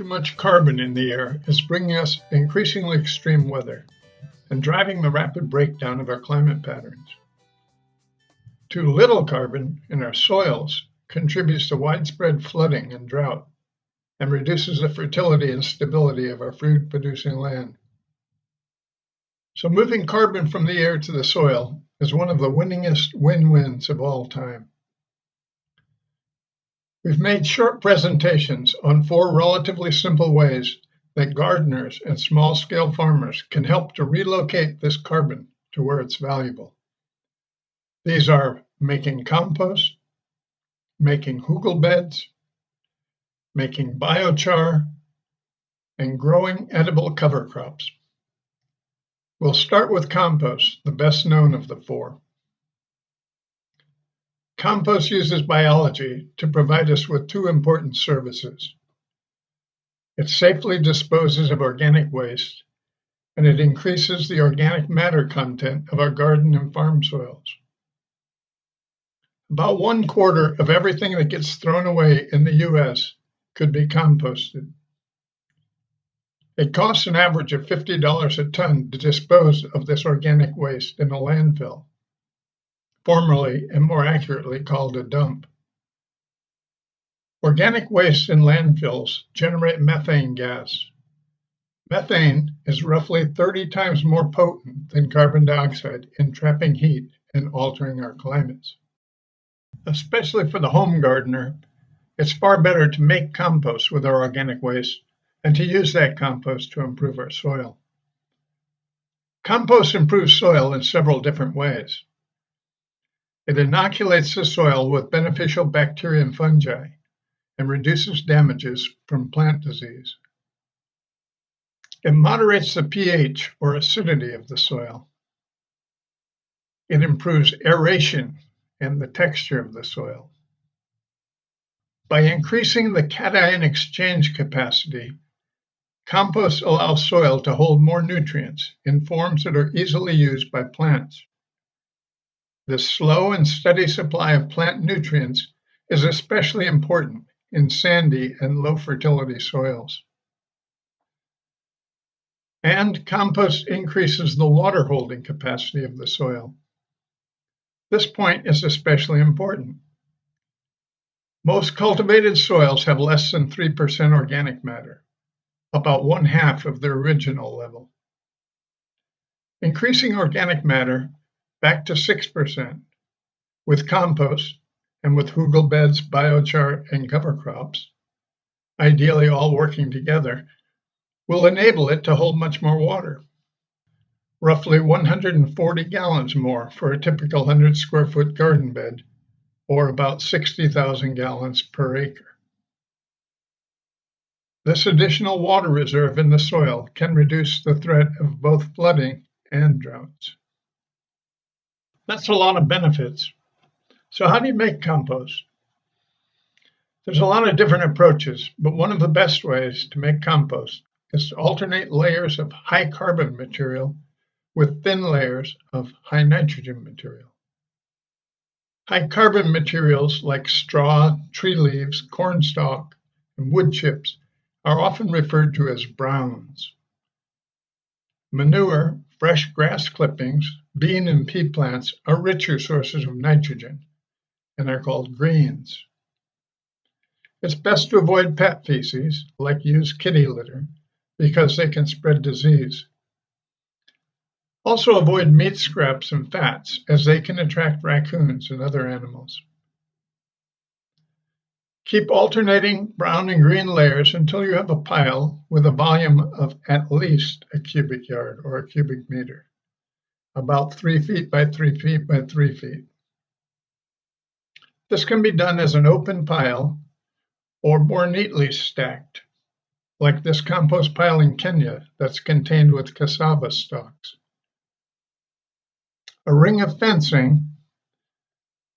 Too much carbon in the air is bringing us increasingly extreme weather and driving the rapid breakdown of our climate patterns. Too little carbon in our soils contributes to widespread flooding and drought and reduces the fertility and stability of our food-producing land. So moving carbon from the air to the soil is one of the winningest win-wins of all time. We've made short presentations on 4 relatively simple ways that gardeners and small-scale farmers can help to relocate this carbon to where it's valuable. These are making compost, making hugel beds, making biochar, and growing edible cover crops. We'll start with compost, the best known of the 4. Compost uses biology to provide us with 2 important services. It safely disposes of organic waste, and it increases the organic matter content of our garden and farm soils. About 1/4 of everything that gets thrown away in the U.S. could be composted. It costs an average of $50 a ton to dispose of this organic waste in a landfill, formerly and more accurately called a dump. Organic waste in landfills generate methane gas. Methane is roughly 30 times more potent than carbon dioxide in trapping heat and altering our climates. Especially for the home gardener, it's far better to make compost with our organic waste and to use that compost to improve our soil. Compost improves soil in several different ways. It inoculates the soil with beneficial bacteria and fungi and reduces damages from plant disease. It moderates the pH or acidity of the soil. It improves aeration and the texture of the soil. By increasing the cation exchange capacity, compost allows soil to hold more nutrients in forms that are easily used by plants. This slow and steady supply of plant nutrients is especially important in sandy and low fertility soils. And compost increases the water holding capacity of the soil. This point is especially important. Most cultivated soils have less than 3% organic matter, about 1/2 of their original level. Increasing organic matter back to 6% with compost and with hugel beds, biochar, and cover crops, ideally all working together, will enable it to hold much more water. Roughly 140 gallons more for a typical 100 square foot garden bed, or about 60,000 gallons per acre. This additional water reserve in the soil can reduce the threat of both flooding and droughts. That's a lot of benefits. So how do you make compost? There's a lot of different approaches, but one of the best ways to make compost is to alternate layers of high carbon material with thin layers of high nitrogen material. High carbon materials like straw, tree leaves, corn stalk, and wood chips are often referred to as browns. Manure, fresh grass clippings, bean and pea plants are richer sources of nitrogen and are called greens. It's best to avoid pet feces, like used kitty litter, because they can spread disease. Also avoid meat scraps and fats, as they can attract raccoons and other animals. Keep alternating brown and green layers until you have a pile with a volume of at least a cubic yard or a cubic meter, about 3 feet by 3 feet by 3 feet. This can be done as an open pile or more neatly stacked, like this compost pile in Kenya that's contained with cassava stalks. A ring of fencing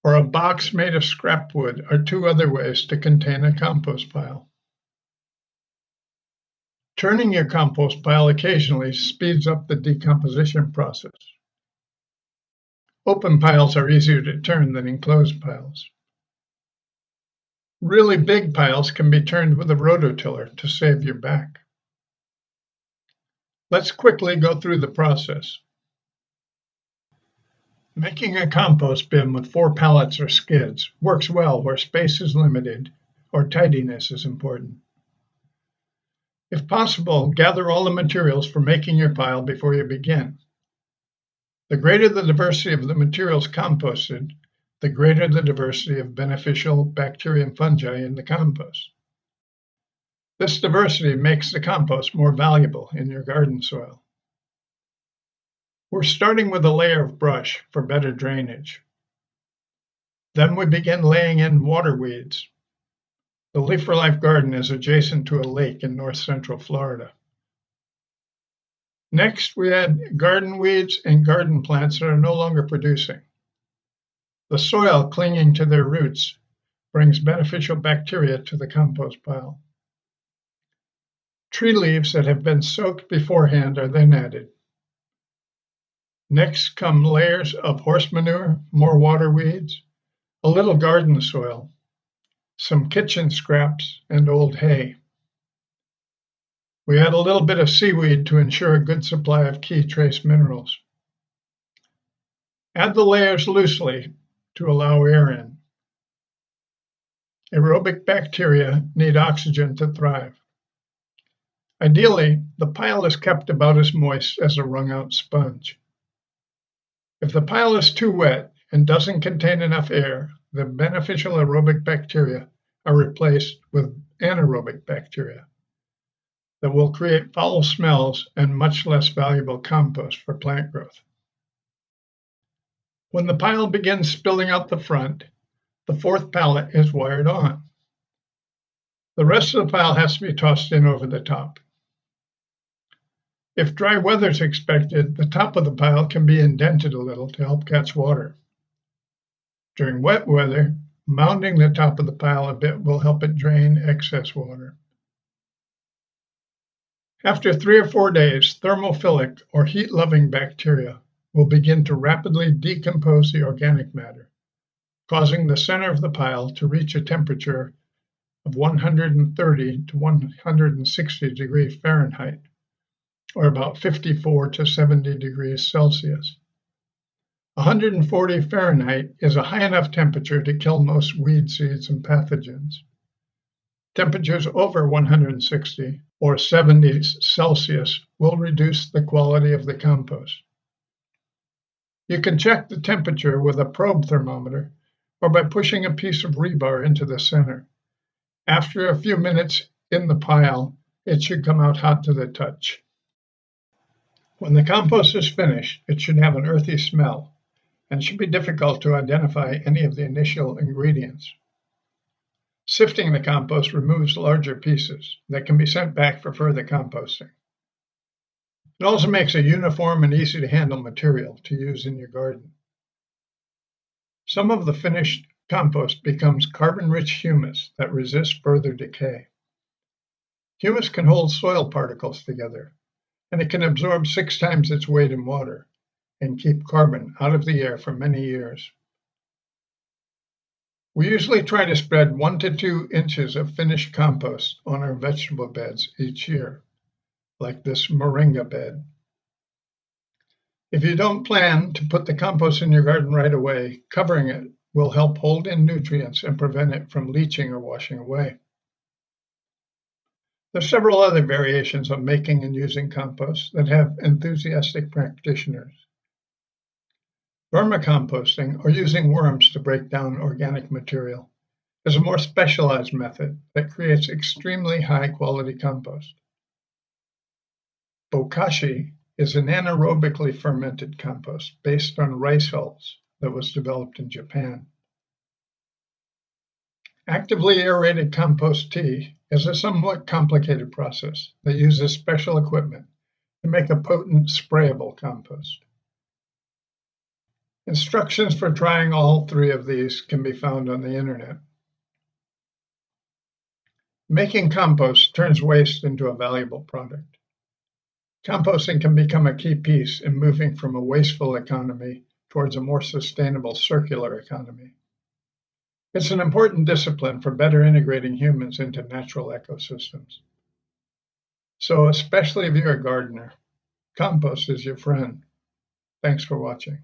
or a box made of scrap wood are 2 other ways to contain a compost pile. Turning your compost pile occasionally speeds up the decomposition process. Open piles are easier to turn than enclosed piles. Really big piles can be turned with a rototiller to save your back. Let's quickly go through the process. Making a compost bin with 4 pallets or skids works well where space is limited or tidiness is important. If possible, gather all the materials for making your pile before you begin. The greater the diversity of the materials composted, the greater the diversity of beneficial bacteria and fungi in the compost. This diversity makes the compost more valuable in your garden soil. We're starting with a layer of brush for better drainage. Then we begin laying in water weeds. The Leaf for Life garden is adjacent to a lake in north central Florida. Next, we add garden weeds and garden plants that are no longer producing. The soil clinging to their roots brings beneficial bacteria to the compost pile. Tree leaves that have been soaked beforehand are then added. Next come layers of horse manure, more water weeds, a little garden soil, some kitchen scraps, and old hay. We add a little bit of seaweed to ensure a good supply of key trace minerals. Add the layers loosely to allow air in. Aerobic bacteria need oxygen to thrive. Ideally, the pile is kept about as moist as a wrung-out sponge. If the pile is too wet and doesn't contain enough air, the beneficial aerobic bacteria are replaced with anaerobic bacteria that will create foul smells and much less valuable compost for plant growth. When the pile begins spilling out the front, the 4th pallet is wired on. The rest of the pile has to be tossed in over the top. If dry weather is expected, the top of the pile can be indented a little to help catch water. During wet weather, mounding the top of the pile a bit will help it drain excess water. After 3 or 4 days, thermophilic or heat-loving bacteria will begin to rapidly decompose the organic matter, causing the center of the pile to reach a temperature of 130 to 160 degrees Fahrenheit, or about 54 to 70 degrees Celsius. 140 Fahrenheit is a high enough temperature to kill most weed seeds and pathogens. Temperatures over 160 or 70 Celsius will reduce the quality of the compost. You can check the temperature with a probe thermometer or by pushing a piece of rebar into the center. After a few minutes in the pile, it should come out hot to the touch. When the compost is finished, it should have an earthy smell and should be difficult to identify any of the initial ingredients. Sifting the compost removes larger pieces that can be sent back for further composting. It also makes a uniform and easy to handle material to use in your garden. Some of the finished compost becomes carbon-rich humus that resists further decay. Humus can hold soil particles together, and it can absorb 6 times its weight in water and keep carbon out of the air for many years. We usually try to spread 1 to 2 inches of finished compost on our vegetable beds each year, like this moringa bed. If you don't plan to put the compost in your garden right away, covering it will help hold in nutrients and prevent it from leaching or washing away. There are several other variations of making and using compost that have enthusiastic practitioners. Vermicomposting, or using worms to break down organic material, is a more specialized method that creates extremely high-quality compost. Bokashi is an anaerobically fermented compost based on rice hulls that was developed in Japan. Actively aerated compost tea is a somewhat complicated process that uses special equipment to make a potent sprayable compost. Instructions for trying all 3 of these can be found on the internet. Making compost turns waste into a valuable product. Composting can become a key piece in moving from a wasteful economy towards a more sustainable circular economy. It's an important discipline for better integrating humans into natural ecosystems. So, especially if you're a gardener, compost is your friend. Thanks for watching.